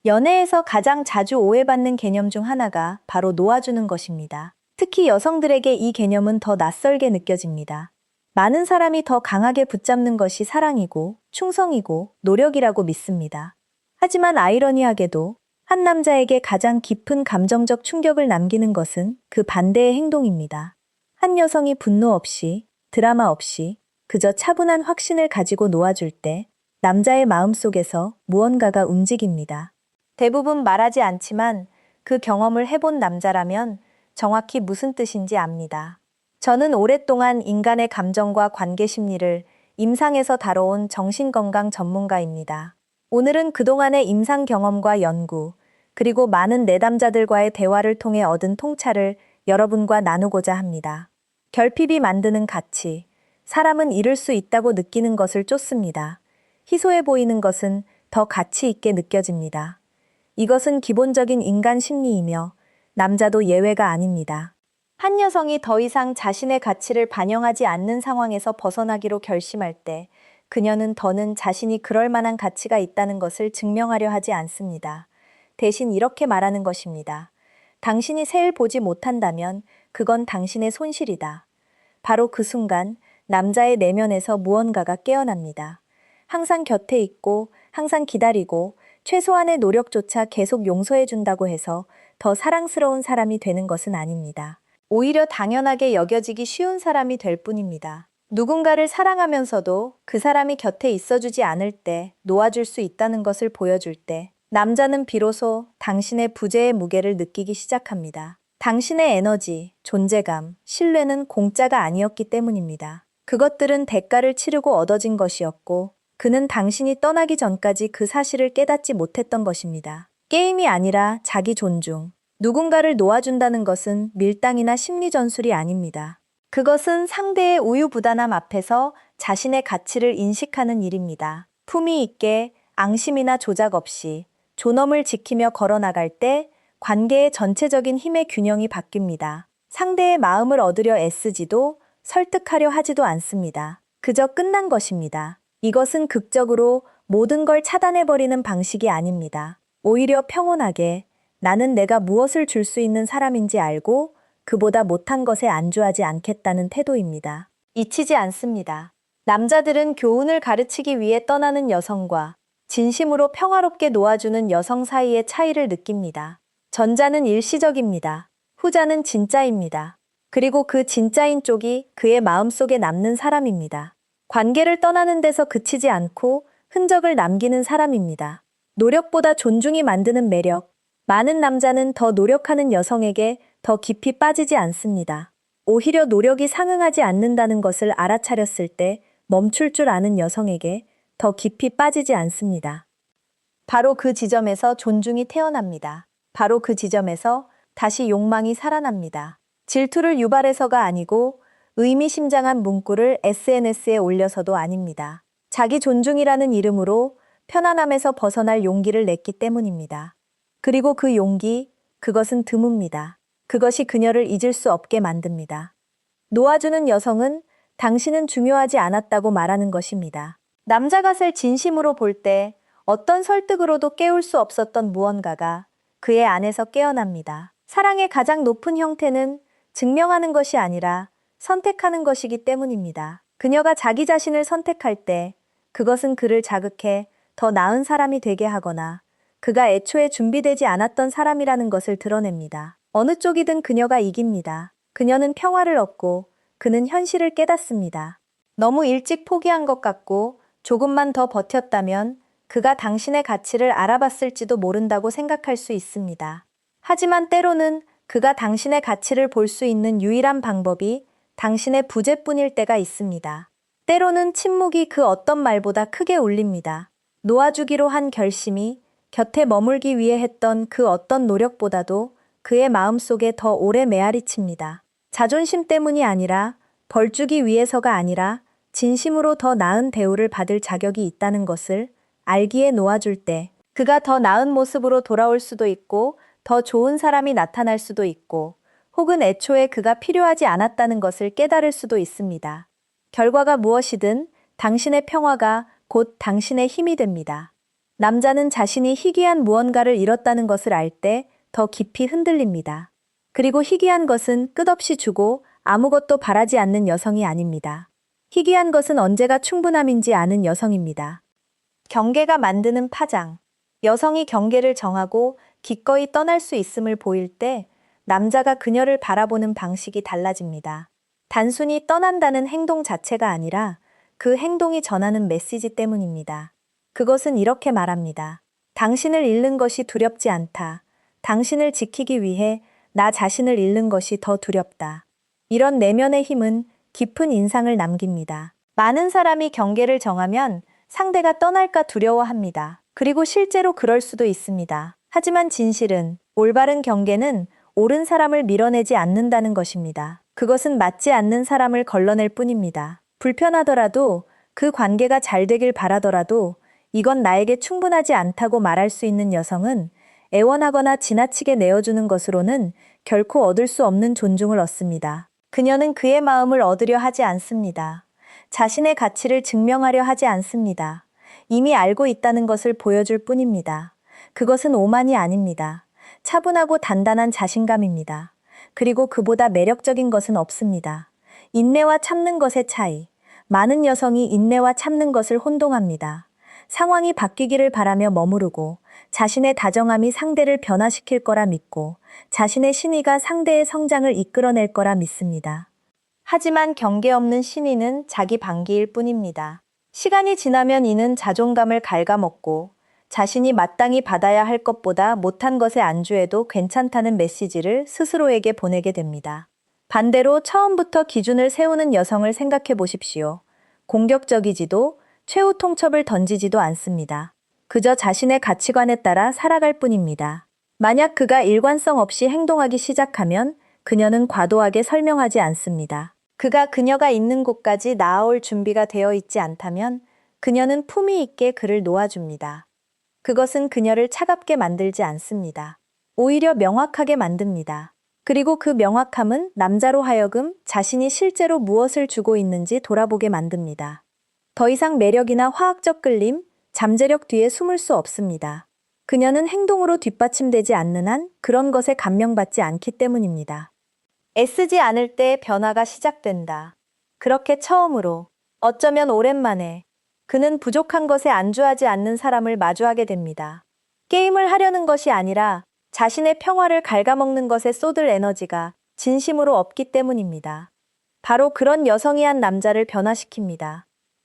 연애에서 가장 자주 오해받는 개념 중 하나가 바로 놓아주는 것입니다. 특히 여성들에게 이 개념은 더 낯설게 느껴집니다. 많은 사람이 더 강하게 붙잡는 것이 사랑이고 충성이고 노력이라고 믿습니다. 하지만 아이러니하게도 한 남자에게 가장 깊은 감정적 충격을 남기는 것은 그 반대의 행동입니다. 한 여성이 분노 없이, 드라마 없이 그저 차분한 확신을 가지고 놓아줄 때 남자의 마음속에서 무언가가 움직입니다. 대부분 말하지 않지만 그 경험을 해본 남자라면 정확히 무슨 뜻인지 압니다. 저는 오랫동안 인간의 감정과 관계 심리를 임상에서 다뤄온 정신건강 전문가입니다. 오늘은 그동안의 임상 경험과 연구, 그리고 많은 내담자들과의 대화를 통해 얻은 통찰을 여러분과 나누고자 합니다. 결핍이 만드는 가치, 사람은 잃을 수 있다고 느끼는 것을 쫓습니다. 희소해 보이는 것은 더 가치 있게 느껴집니다. 이것은 기본적인 인간 심리이며 남자도 예외가 아닙니다. 한 여성이 더 이상 자신의 가치를 반영하지 않는 상황에서 벗어나기로 결심할 때 그녀는 더는 자신이 그럴 만한 가치가 있다는 것을 증명하려 하지 않습니다. 대신 이렇게 말하는 것입니다. 당신이 새를 보지 못한다면 그건 당신의 손실이다. 바로 그 순간 남자의 내면에서 무언가가 깨어납니다. 항상 곁에 있고 항상 기다리고 최소한의 노력조차 계속 용서해준다고 해서 더 사랑스러운 사람이 되는 것은 아닙니다. 오히려 당연하게 여겨지기 쉬운 사람이 될 뿐입니다. 누군가를 사랑하면서도 그 사람이 곁에 있어주지 않을 때 놓아줄 수 있다는 것을 보여줄 때 남자는 비로소 당신의 부재의 무게를 느끼기 시작합니다. 당신의 에너지, 존재감, 신뢰는 공짜가 아니었기 때문입니다. 그것들은 대가를 치르고 얻어진 것이었고 그는 당신이 떠나기 전까지 그 사실을 깨닫지 못했던 것입니다. 게임이 아니라 자기 존중. 누군가를 놓아준다는 것은 밀당이나 심리 전술이 아닙니다. 그것은 상대의 우유부단함 앞에서 자신의 가치를 인식하는 일입니다. 품위 있게 앙심이나 조작 없이 존엄을 지키며 걸어나갈 때 관계의 전체적인 힘의 균형이 바뀝니다. 상대의 마음을 얻으려 애쓰지도 설득하려 하지도 않습니다. 그저 끝난 것입니다. 이것은 극적으로 모든 걸 차단해버리는 방식이 아닙니다. 오히려 평온하게 나는 내가 무엇을 줄 수 있는 사람인지 알고 그보다 못한 것에 안주하지 않겠다는 태도입니다. 잊히지 않습니다. 남자들은 교훈을 가르치기 위해 떠나는 여성과 진심으로 평화롭게 놓아주는 여성 사이의 차이를 느낍니다. 전자는 일시적입니다. 후자는 진짜입니다. 그리고 그 진짜인 쪽이 그의 마음속에 남는 사람입니다. 관계를 떠나는 데서 그치지 않고 흔적을 남기는 사람입니다. 노력보다 존중이 만드는 매력. 많은 남자는 더 노력하는 여성에게 더 깊이 빠지지 않습니다. 오히려 노력이 상응하지 않는다는 것을 알아차렸을 때 멈출 줄 아는 여성에게 더 깊이 빠지지 않습니다. 바로 그 지점에서 존중이 태어납니다. 바로 그 지점에서 다시 욕망이 살아납니다. 질투를 유발해서가 아니고 의미심장한 문구를 SNS에 올려서도 아닙니다. 자기 존중이라는 이름으로 편안함에서 벗어날 용기를 냈기 때문입니다. 그리고 그 용기, 그것은 드뭅니다. 그것이 그녀를 잊을 수 없게 만듭니다. 놓아주는 여성은 당신은 중요하지 않았다고 말하는 것입니다. 남자 갓을 진심으로 볼 때 어떤 설득으로도 깨울 수 없었던 무언가가 그의 안에서 깨어납니다. 사랑의 가장 높은 형태는 증명하는 것이 아니라 선택하는 것이기 때문입니다. 그녀가 자기 자신을 선택할 때 그것은 그를 자극해 더 나은 사람이 되게 하거나 그가 애초에 준비되지 않았던 사람이라는 것을 드러냅니다. 어느 쪽이든 그녀가 이깁니다. 그녀는 평화를 얻고 그는 현실을 깨닫습니다. 너무 일찍 포기한 것 같고 조금만 더 버텼다면 그가 당신의 가치를 알아봤을지도 모른다고 생각할 수 있습니다. 하지만 때로는 그가 당신의 가치를 볼 수 있는 유일한 방법이 당신의 부재뿐일 때가 있습니다. 때로는 침묵이 그 어떤 말보다 크게 울립니다. 놓아주기로 한 결심이 곁에 머물기 위해 했던 그 어떤 노력보다도 그의 마음속에 더 오래 메아리칩니다. 자존심 때문이 아니라 벌주기 위해서가 아니라 진심으로 더 나은 대우를 받을 자격이 있다는 것을 알기에 놓아줄 때 그가 더 나은 모습으로 돌아올 수도 있고 더 좋은 사람이 나타날 수도 있고 혹은 애초에 그가 필요하지 않았다는 것을 깨달을 수도 있습니다. 결과가 무엇이든 당신의 평화가 곧 당신의 힘이 됩니다. 남자는 자신이 희귀한 무언가를 잃었다는 것을 알 때 더 깊이 흔들립니다. 그리고 희귀한 것은 끝없이 주고 아무것도 바라지 않는 여성이 아닙니다. 희귀한 것은 언제가 충분함인지 아는 여성입니다. 경계가 만드는 파장. 여성이 경계를 정하고 기꺼이 떠날 수 있음을 보일 때 남자가 그녀를 바라보는 방식이 달라집니다. 단순히 떠난다는 행동 자체가 아니라 그 행동이 전하는 메시지 때문입니다. 그것은 이렇게 말합니다. 당신을 잃는 것이 두렵지 않다. 당신을 지키기 위해 나 자신을 잃는 것이 더 두렵다. 이런 내면의 힘은 깊은 인상을 남깁니다. 많은 사람이 경계를 정하면 상대가 떠날까 두려워합니다. 그리고 실제로 그럴 수도 있습니다. 하지만 진실은 올바른 경계는 옳은 사람을 밀어내지 않는다는 것입니다. 그것은 맞지 않는 사람을 걸러낼 뿐입니다. 불편하더라도 그 관계가 잘 되길 바라더라도 이건 나에게 충분하지 않다고 말할 수 있는 여성은 애원하거나 지나치게 내어주는 것으로는 결코 얻을 수 없는 존중을 얻습니다. 그녀는 그의 마음을 얻으려 하지 않습니다. 자신의 가치를 증명하려 하지 않습니다. 이미 알고 있다는 것을 보여줄 뿐입니다. 그것은 오만이 아닙니다. 차분하고 단단한 자신감입니다. 그리고 그보다 매력적인 것은 없습니다. 인내와 참는 것의 차이. 많은 여성이 인내와 참는 것을 혼동합니다. 상황이 바뀌기를 바라며 머무르고 자신의 다정함이 상대를 변화시킬 거라 믿고 자신의 신의가 상대의 성장을 이끌어낼 거라 믿습니다. 하지만 경계 없는 신의는 자기 방기일 뿐입니다. 시간이 지나면 이는 자존감을 갉아먹고 자신이 마땅히 받아야 할 것보다 못한 것에 안주해도 괜찮다는 메시지를 스스로에게 보내게 됩니다. 반대로 처음부터 기준을 세우는 여성을 생각해 보십시오. 공격적이지도 최후 통첩을 던지지도 않습니다. 그저 자신의 가치관에 따라 살아갈 뿐입니다. 만약 그가 일관성 없이 행동하기 시작하면 그녀는 과도하게 설명하지 않습니다. 그녀가 있는 곳까지 나아올 준비가 되어 있지 않다면 그녀는 품위 있게 그를 놓아줍니다. 그것은 그녀를 차갑게 만들지 않습니다. 오히려 명확하게 만듭니다. 그리고 그 명확함은 남자로 하여금 자신이 실제로 무엇을 주고 있는지 돌아보게 만듭니다. 더 이상 매력이나 화학적 끌림, 잠재력 뒤에 숨을 수 없습니다. 그녀는 행동으로 뒷받침되지 않는 한 그런 것에 감명받지 않기 때문입니다. 애쓰지 않을 때 변화가 시작된다. 그렇게 처음으로, 어쩌면 오랜만에, 그는 부족한 것에 안주하지 않는 사람을 마주하게 됩니다. 게임을 하려는 것이 아니라 자신의 평화를 갉아먹는 것에 쏟을 에너지가 진심으로 없기 때문입니다. 바로 그런 여성이 한 남자를 변화시킵니다.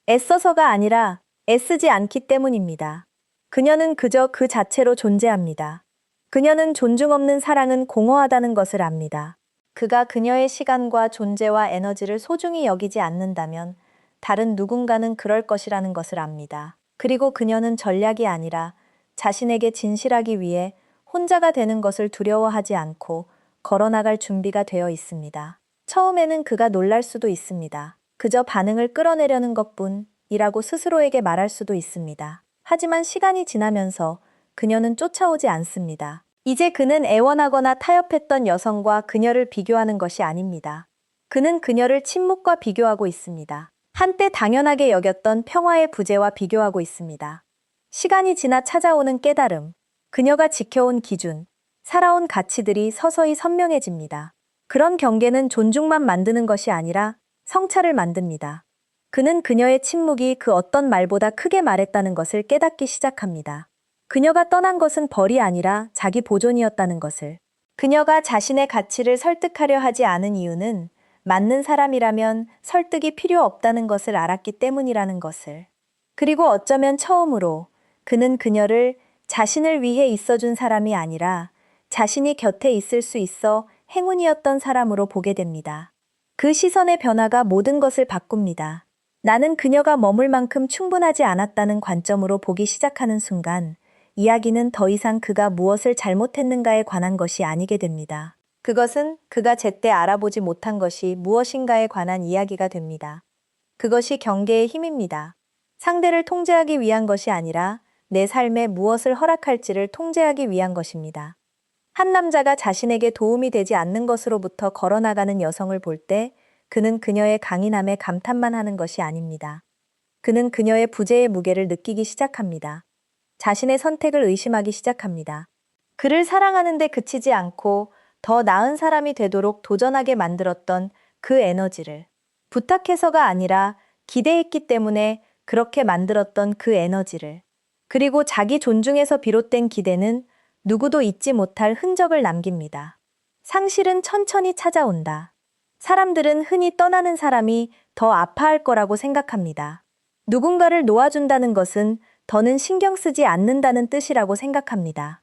애써서가 아니라 애쓰지 않기 때문입니다. 그녀는 그저 그 자체로 존재합니다. 그녀는 존중 없는 사랑은 공허하다는 것을 압니다. 그가 그녀의 시간과 존재와 에너지를 소중히 여기지 않는다면 다른 누군가는 그럴 것이라는 것을 압니다. 그리고 그녀는 전략이 아니라 자신에게 진실하기 위해 혼자가 되는 것을 두려워하지 않고 걸어나갈 준비가 되어 있습니다. 처음에는 그가 놀랄 수도 있습니다. 그저 반응을 끌어내려는 것뿐이라고 스스로에게 말할 수도 있습니다. 하지만 시간이 지나면서 그녀는 쫓아오지 않습니다. 이제 그는 애원하거나 타협했던 여성과 그녀를 비교하는 것이 아닙니다. 그는 그녀를 침묵과 비교하고 있습니다. 한때 당연하게 여겼던 평화의 부재와 비교하고 있습니다. 시간이 지나 찾아오는 깨달음, 그녀가 지켜온 기준, 살아온 가치들이 서서히 선명해집니다. 그런 경계는 존중만 만드는 것이 아니라 성찰을 만듭니다. 그는 그녀의 침묵이 그 어떤 말보다 크게 말했다는 것을 깨닫기 시작합니다. 그녀가 떠난 것은 벌이 아니라 자기 보존이었다는 것을. 그녀가 자신의 가치를 설득하려 하지 않은 이유는 맞는 사람이라면 설득이 필요 없다는 것을 알았기 때문이라는 것을. 그리고 어쩌면 처음으로 그는 그녀를 자신을 위해 있어준 사람이 아니라 자신이 곁에 있을 수 있어 행운이었던 사람으로 보게 됩니다. 그 시선의 변화가 모든 것을 바꿉니다. 나는 그녀가 머물 만큼 충분하지 않았다는 관점으로 보기 시작하는 순간 이야기는 더 이상 그가 무엇을 잘못했는가에 관한 것이 아니게 됩니다. 그것은 그가 제때 알아보지 못한 것이 무엇인가에 관한 이야기가 됩니다. 그것이 경계의 힘입니다. 상대를 통제하기 위한 것이 아니라 내 삶에 무엇을 허락할지를 통제하기 위한 것입니다. 한 남자가 자신에게 도움이 되지 않는 것으로부터 걸어나가는 여성을 볼 때 그는 그녀의 강인함에 감탄만 하는 것이 아닙니다. 그는 그녀의 부재의 무게를 느끼기 시작합니다. 자신의 선택을 의심하기 시작합니다. 그를 사랑하는데 그치지 않고 더 나은 사람이 되도록 도전하게 만들었던 그 에너지를 부탁해서가 아니라 기대했기 때문에 그렇게 만들었던 그 에너지를 그리고 자기 존중에서 비롯된 기대는 누구도 잊지 못할 흔적을 남깁니다. 상실은 천천히 찾아온다. 사람들은 흔히 떠나는 사람이 더 아파할 거라고 생각합니다. 누군가를 놓아준다는 것은 더는 신경 쓰지 않는다는 뜻이라고 생각합니다.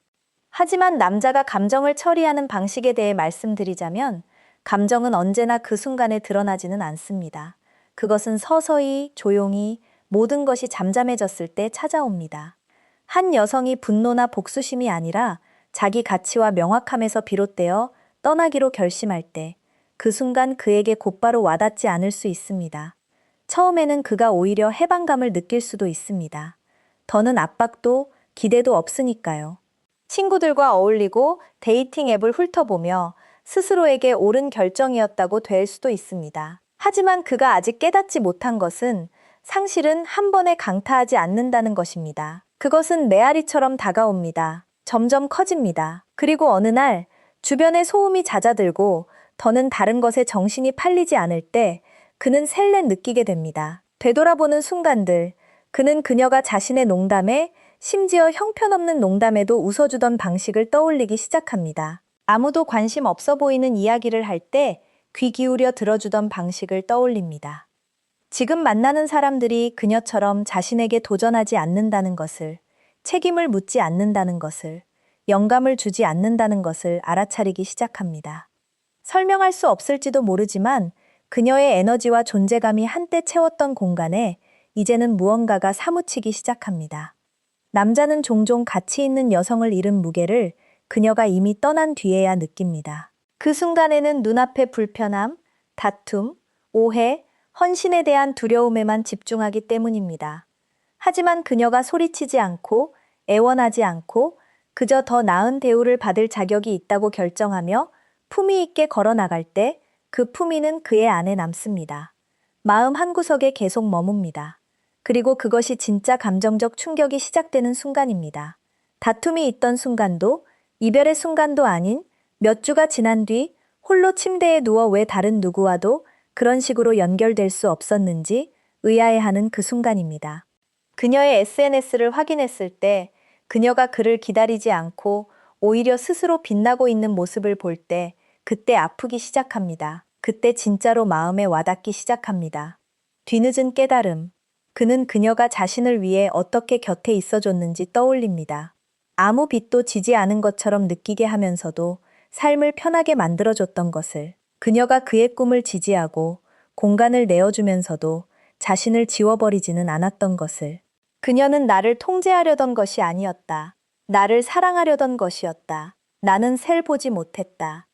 하지만 남자가 감정을 처리하는 방식에 대해 말씀드리자면 감정은 언제나 그 순간에 드러나지는 않습니다. 그것은 서서히, 조용히 모든 것이 잠잠해졌을 때 찾아옵니다. 한 여성이 분노나 복수심이 아니라 자기 가치와 명확함에서 비롯되어 떠나기로 결심할 때 그 순간 그에게 곧바로 와닿지 않을 수 있습니다. 처음에는 그가 오히려 해방감을 느낄 수도 있습니다. 더는 압박도 기대도 없으니까요. 친구들과 어울리고 데이팅 앱을 훑어보며 스스로에게 옳은 결정이었다고 될 수도 있습니다. 하지만 그가 아직 깨닫지 못한 것은 상실은 한 번에 강타하지 않는다는 것입니다. 그것은 메아리처럼 다가옵니다. 점점 커집니다. 그리고 어느 날 주변에 소음이 잦아들고 더는 다른 것에 정신이 팔리지 않을 때 그는 셀렌 느끼게 됩니다. 되돌아보는 순간들, 그는 그녀가 자신의 농담에 심지어 형편없는 농담에도 웃어주던 방식을 떠올리기 시작합니다. 아무도 관심 없어 보이는 이야기를 할 때 귀 기울여 들어주던 방식을 떠올립니다. 지금 만나는 사람들이 그녀처럼 자신에게 도전하지 않는다는 것을, 책임을 묻지 않는다는 것을, 영감을 주지 않는다는 것을 알아차리기 시작합니다. 설명할 수 없을지도 모르지만 그녀의 에너지와 존재감이 한때 채웠던 공간에 이제는 무언가가 사무치기 시작합니다. 남자는 종종 가치 있는 여성을 잃은 무게를 그녀가 이미 떠난 뒤에야 느낍니다. 그 순간에는 눈앞의 불편함, 다툼, 오해, 헌신에 대한 두려움에만 집중하기 때문입니다. 하지만 그녀가 소리치지 않고 애원하지 않고 그저 더 나은 대우를 받을 자격이 있다고 결정하며 품위 있게 걸어 나갈 때 그 품위는 그의 안에 남습니다. 마음 한구석에 계속 머뭅니다. 그리고 그것이 진짜 감정적 충격이 시작되는 순간입니다. 다툼이 있던 순간도 이별의 순간도 아닌 몇 주가 지난 뒤 홀로 침대에 누워 왜 다른 누구와도 그런 식으로 연결될 수 없었는지 의아해하는 그 순간입니다. 그녀의 SNS를 확인했을 때 그녀가 그를 기다리지 않고 오히려 스스로 빛나고 있는 모습을 볼 때 그때 아프기 시작합니다. 그때 진짜로 마음에 와닿기 시작합니다. 뒤늦은 깨달음. 그는 그녀가 자신을 위해 어떻게 곁에 있어줬는지 떠올립니다. 아무 빚도 지지 않은 것처럼 느끼게 하면서도 삶을 편하게 만들어줬던 것을, 그녀가 그의 꿈을 지지하고 공간을 내어주면서도 자신을 지워버리지는 않았던 것을, 그녀는 나를 통제하려던 것이 아니었다. 나를 사랑하려던 것이었다. 나는 셀 보지 못했다.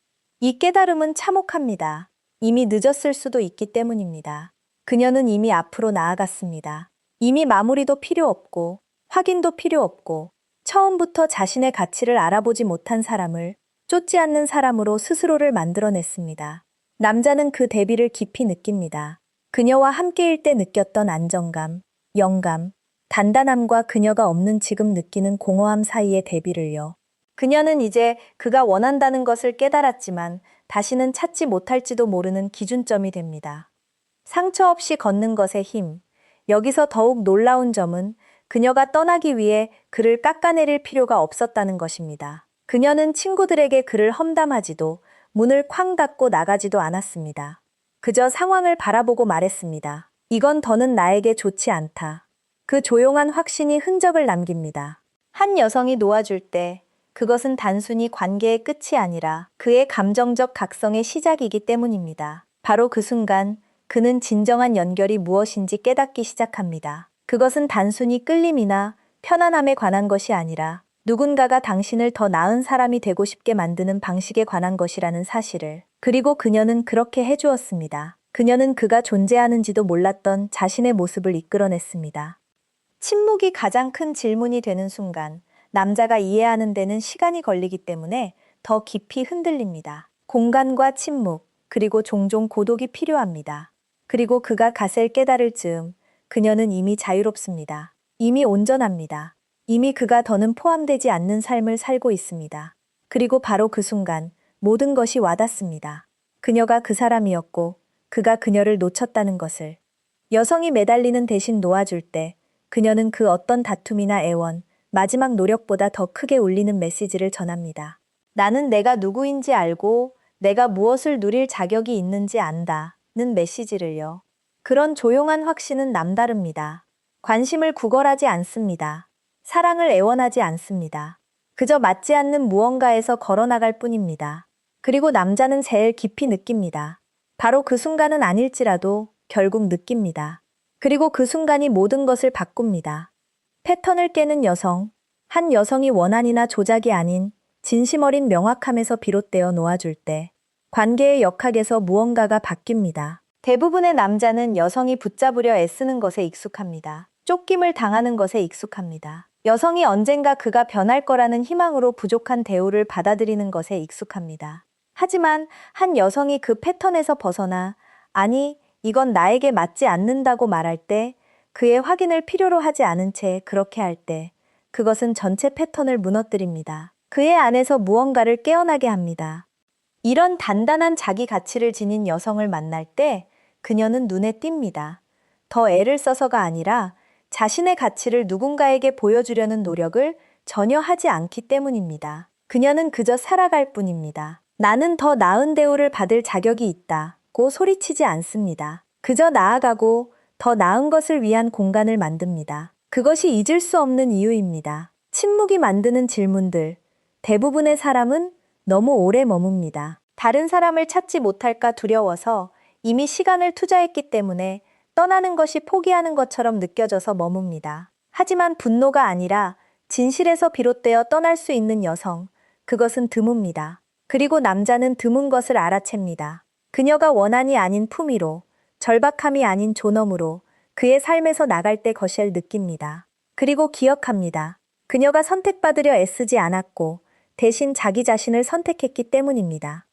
이 깨달음은 참혹합니다. 이미 늦었을 수도 있기 때문입니다. 그녀는 이미 앞으로 나아갔습니다. 이미 마무리도 필요 없고 확인도 필요 없고 처음부터 자신의 가치를 알아보지 못한 사람을 쫓지 않는 사람으로 스스로를 만들어냈습니다. 남자는 그 대비를 깊이 느낍니다. 그녀와 함께일 때 느꼈던 안정감, 영감, 단단함과 그녀가 없는 지금 느끼는 공허함 사이의 대비를요. 그녀는 이제 그가 원한다는 것을 깨달았지만 다시는 찾지 못할지도 모르는 기준점이 됩니다. 상처 없이 걷는 것의 힘. 여기서 더욱 놀라운 점은 그녀가 떠나기 위해 그를 깎아내릴 필요가 없었다는 것입니다. 그녀는 친구들에게 그를 험담하지도 문을 쾅 닫고 나가지도 않았습니다. 그저 상황을 바라보고 말했습니다. 이건 더는 나에게 좋지 않다. 그 조용한 확신이 흔적을 남깁니다. 한 여성이 놓아줄 때 그것은 단순히 관계의 끝이 아니라 그의 감정적 각성의 시작이기 때문입니다. 바로 그 순간 그는 진정한 연결이 무엇인지 깨닫기 시작합니다. 그것은 단순히 끌림이나 편안함에 관한 것이 아니라 누군가가 당신을 더 나은 사람이 되고 싶게 만드는 방식에 관한 것이라는 사실을. 그리고 그녀는 그렇게 해주었습니다. 그녀는 그가 존재하는지도 몰랐던 자신의 모습을 이끌어냈습니다. 침묵이 가장 큰 질문이 되는 순간 남자가 이해하는 데는 시간이 걸리기 때문에 더 깊이 흔들립니다. 공간과 침묵, 그리고 종종 고독이 필요합니다. 그리고 그가 가세를 깨달을 즈음 그녀는 이미 자유롭습니다. 이미 온전합니다. 이미 그가 더는 포함되지 않는 삶을 살고 있습니다. 그리고 바로 그 순간 모든 것이 와닿습니다. 그녀가 그 사람이었고 그가 그녀를 놓쳤다는 것을. 여성이 매달리는 대신 놓아줄 때 그녀는 그 어떤 다툼이나 애원, 마지막 노력보다 더 크게 울리는 메시지를 전합니다. 나는 내가 누구인지 알고 내가 무엇을 누릴 자격이 있는지 안다는 메시지를요. 그런 조용한 확신은 남다릅니다. 관심을 구걸하지 않습니다. 사랑을 애원하지 않습니다. 그저 맞지 않는 무언가에서 걸어나갈 뿐입니다. 그리고 남자는 제일 깊이 느낍니다. 바로 그 순간은 아닐지라도 결국 느낍니다. 그리고 그 순간이 모든 것을 바꿉니다. 패턴을 깨는 여성, 한 여성이 원한이나 조작이 아닌 진심 어린 명확함에서 비롯되어 놓아줄 때 관계의 역학에서 무언가가 바뀝니다. 대부분의 남자는 여성이 붙잡으려 애쓰는 것에 익숙합니다. 쫓김을 당하는 것에 익숙합니다. 여성이 언젠가 그가 변할 거라는 희망으로 부족한 대우를 받아들이는 것에 익숙합니다. 하지만 한 여성이 그 패턴에서 벗어나 아니, 이건 나에게 맞지 않는다고 말할 때 그의 확인을 필요로 하지 않은 채 그렇게 할 때 그것은 전체 패턴을 무너뜨립니다. 그의 안에서 무언가를 깨어나게 합니다. 이런 단단한 자기 가치를 지닌 여성을 만날 때 그녀는 눈에 띕니다. 더 애를 써서가 아니라 자신의 가치를 누군가에게 보여주려는 노력을 전혀 하지 않기 때문입니다. 그녀는 그저 살아갈 뿐입니다. 나는 더 나은 대우를 받을 자격이 있다고 소리치지 않습니다. 그저 나아가고 더 나은 것을 위한 공간을 만듭니다. 그것이 잊을 수 없는 이유입니다. 침묵이 만드는 질문들. 대부분의 사람은 너무 오래 머뭅니다. 다른 사람을 찾지 못할까 두려워서 이미 시간을 투자했기 때문에 떠나는 것이 포기하는 것처럼 느껴져서 머뭅니다. 하지만 분노가 아니라 진실에서 비롯되어 떠날 수 있는 여성, 그것은 드뭅니다. 그리고 남자는 드문 것을 알아챕니다. 그녀가 원한이 아닌 품위로, 절박함이 아닌 존엄으로 그의 삶에서 나갈 때 것을 느낍니다. 그리고 기억합니다. 그녀가 선택받으려 애쓰지 않았고 대신 자기 자신을 선택했기 때문입니다.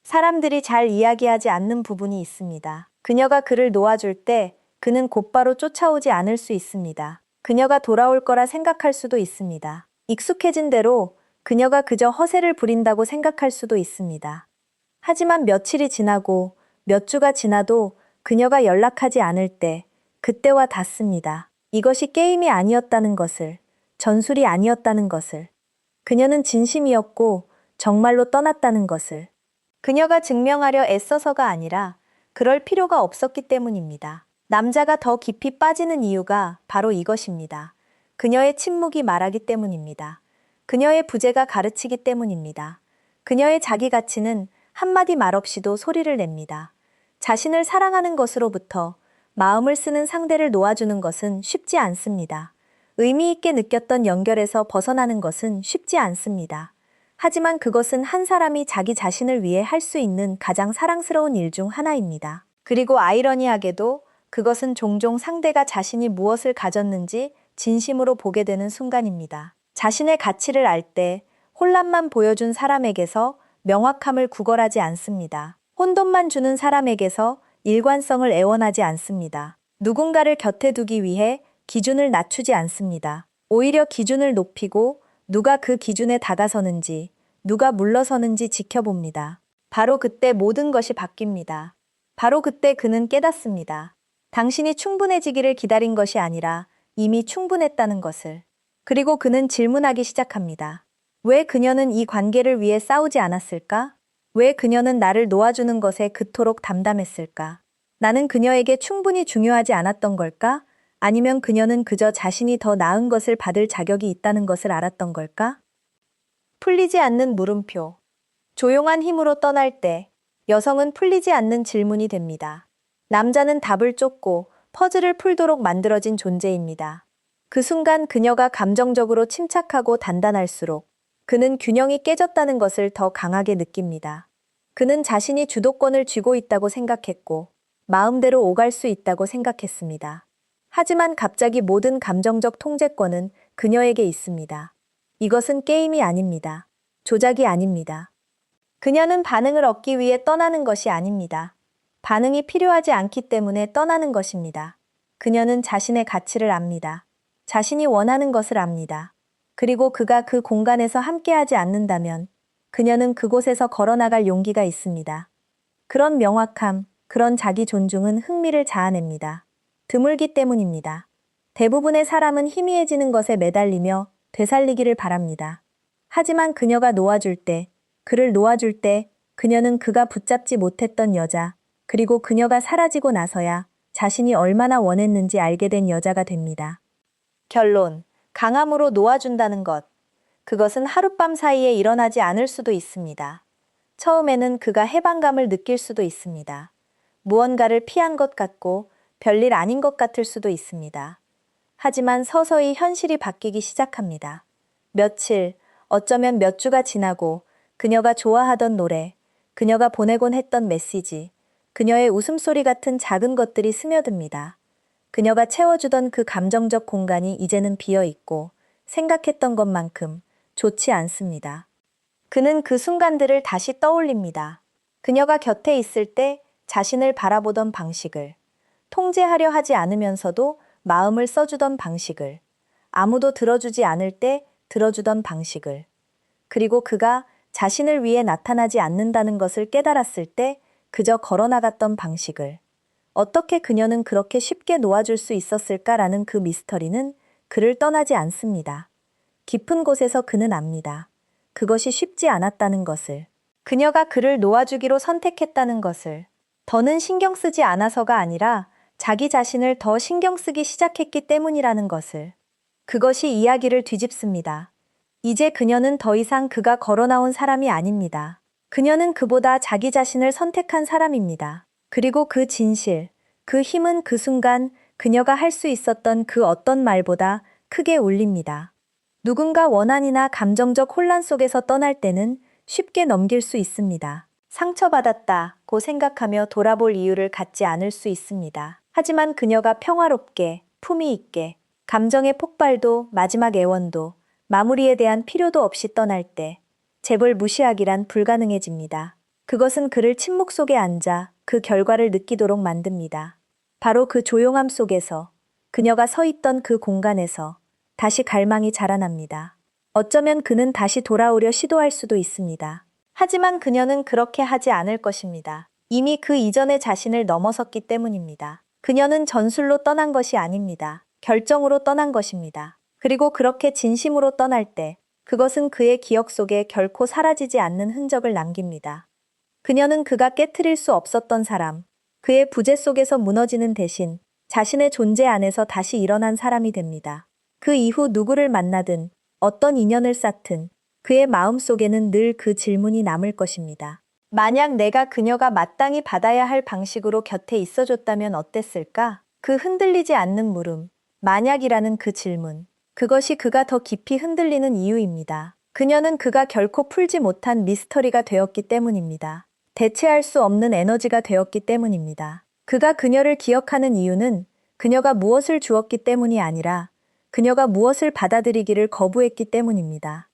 사람들이 잘 이야기하지 않는 부분이 있습니다. 그녀가 그를 놓아줄 때 그는 곧바로 쫓아오지 않을 수 있습니다. 그녀가 돌아올 거라 생각할 수도 있습니다. 익숙해진 대로 그녀가 그저 허세를 부린다고 생각할 수도 있습니다. 하지만 며칠이 지나고 몇 주가 지나도 그녀가 연락하지 않을 때 그때와 닿습니다. 이것이 게임이 아니었다는 것을, 전술이 아니었다는 것을, 그녀는 진심이었고 정말로 떠났다는 것을. 그녀가 증명하려 애써서가 아니라 그럴 필요가 없었기 때문입니다. 남자가 더 깊이 빠지는 이유가 바로 이것입니다. 그녀의 침묵이 말하기 때문입니다. 그녀의 부재가 가르치기 때문입니다. 그녀의 자기 가치는 한마디 말 없이도 소리를 냅니다. 자신을 사랑하는 것으로부터 마음을 쓰는 상대를 놓아주는 것은 쉽지 않습니다. 의미 있게 느꼈던 연결에서 벗어나는 것은 쉽지 않습니다. 하지만 그것은 한 사람이 자기 자신을 위해 할 수 있는 가장 사랑스러운 일 중 하나입니다. 그리고 아이러니하게도 그것은 종종 상대가 자신이 무엇을 가졌는지 진심으로 보게 되는 순간입니다. 자신의 가치를 알 때 혼란만 보여준 사람에게서 명확함을 구걸하지 않습니다. 혼돈만 주는 사람에게서 일관성을 애원하지 않습니다. 누군가를 곁에 두기 위해 기준을 낮추지 않습니다. 오히려 기준을 높이고 누가 그 기준에 다가서는지, 누가 물러서는지 지켜봅니다. 바로 그때 모든 것이 바뀝니다. 바로 그때 그는 깨닫습니다. 당신이 충분해지기를 기다린 것이 아니라 이미 충분했다는 것을. 그리고 그는 질문하기 시작합니다. 왜 그녀는 이 관계를 위해 싸우지 않았을까? 왜 그녀는 나를 놓아주는 것에 그토록 담담했을까? 나는 그녀에게 충분히 중요하지 않았던 걸까? 아니면 그녀는 그저 자신이 더 나은 것을 받을 자격이 있다는 것을 알았던 걸까? 풀리지 않는 물음표. 조용한 힘으로 떠날 때 여성은 풀리지 않는 질문이 됩니다. 남자는 답을 쫓고 퍼즐을 풀도록 만들어진 존재입니다. 그 순간 그녀가 감정적으로 침착하고 단단할수록 그는 균형이 깨졌다는 것을 더 강하게 느낍니다. 그는 자신이 주도권을 쥐고 있다고 생각했고 마음대로 오갈 수 있다고 생각했습니다. 하지만 갑자기 모든 감정적 통제권은 그녀에게 있습니다. 이것은 게임이 아닙니다. 조작이 아닙니다. 그녀는 반응을 얻기 위해 떠나는 것이 아닙니다. 반응이 필요하지 않기 때문에 떠나는 것입니다. 그녀는 자신의 가치를 압니다. 자신이 원하는 것을 압니다. 그리고 그가 그 공간에서 함께하지 않는다면 그녀는 그곳에서 걸어나갈 용기가 있습니다. 그런 명확함, 그런 자기 존중은 흥미를 자아냅니다. 드물기 때문입니다. 대부분의 사람은 희미해지는 것에 매달리며 되살리기를 바랍니다. 하지만 그녀가 놓아줄 때, 그를 놓아줄 때, 그녀는 그가 붙잡지 못했던 여자, 그리고 그녀가 사라지고 나서야 자신이 얼마나 원했는지 알게 된 여자가 됩니다. 결론, 강함으로 놓아준다는 것. 그것은 하룻밤 사이에 일어나지 않을 수도 있습니다. 처음에는 그가 해방감을 느낄 수도 있습니다. 무언가를 피한 것 같고 별일 아닌 것 같을 수도 있습니다. 하지만 서서히 현실이 바뀌기 시작합니다. 며칠, 어쩌면 몇 주가 지나고 그녀가 좋아하던 노래, 그녀가 보내곤 했던 메시지, 그녀의 웃음소리 같은 작은 것들이 스며듭니다. 그녀가 채워주던 그 감정적 공간이 이제는 비어 있고 생각했던 것만큼 좋지 않습니다. 그는 그 순간들을 다시 떠올립니다. 그녀가 곁에 있을 때 자신을 바라보던 방식을, 통제하려 하지 않으면서도 마음을 써주던 방식을, 아무도 들어주지 않을 때 들어주던 방식을, 그리고 그가 자신을 위해 나타나지 않는다는 것을 깨달았을 때 그저 걸어나갔던 방식을. 어떻게 그녀는 그렇게 쉽게 놓아줄 수 있었을까라는 그 미스터리는 그를 떠나지 않습니다. 깊은 곳에서 그는 압니다. 그것이 쉽지 않았다는 것을. 그녀가 그를 놓아주기로 선택했다는 것을. 더는 신경 쓰지 않아서가 아니라 자기 자신을 더 신경 쓰기 시작했기 때문이라는 것을. 그것이 이야기를 뒤집습니다. 이제 그녀는 더 이상 그가 걸어나온 사람이 아닙니다. 그녀는 그보다 자기 자신을 선택한 사람입니다. 그리고 그 진실, 그 힘은 그 순간 그녀가 할 수 있었던 그 어떤 말보다 크게 울립니다. 누군가 원한이나 감정적 혼란 속에서 떠날 때는 쉽게 넘길 수 있습니다. 상처받았다고 생각하며 돌아볼 이유를 갖지 않을 수 있습니다. 하지만 그녀가 평화롭게, 품위 있게, 감정의 폭발도 마지막 애원도 마무리에 대한 필요도 없이 떠날 때 재벌 무시하기란 불가능해집니다. 그것은 그를 침묵 속에 앉아 그 결과를 느끼도록 만듭니다. 바로 그 조용함 속에서 그녀가 서 있던 그 공간에서 다시 갈망이 자라납니다. 어쩌면 그는 다시 돌아오려 시도할 수도 있습니다. 하지만 그녀는 그렇게 하지 않을 것입니다. 이미 그 이전의 자신을 넘어섰기 때문입니다. 그녀는 전술로 떠난 것이 아닙니다. 결정으로 떠난 것입니다. 그리고 그렇게 진심으로 떠날 때 그것은 그의 기억 속에 결코 사라지지 않는 흔적을 남깁니다. 그녀는 그가 깨트릴 수 없었던 사람, 그의 부재 속에서 무너지는 대신 자신의 존재 안에서 다시 일어난 사람이 됩니다. 그 이후 누구를 만나든 어떤 인연을 쌓든 그의 마음 속에는 늘 그 질문이 남을 것입니다. 만약 내가 그녀가 마땅히 받아야 할 방식으로 곁에 있어줬다면 어땠을까? 그 흔들리지 않는 물음, 만약이라는 그 질문. 그것이 그가 더 깊이 흔들리는 이유입니다. 그녀는 그가 결코 풀지 못한 미스터리가 되었기 때문입니다. 대체할 수 없는 에너지가 되었기 때문입니다. 그가 그녀를 기억하는 이유는 그녀가 무엇을 주었기 때문이 아니라 그녀가 무엇을 받아들이기를 거부했기 때문입니다.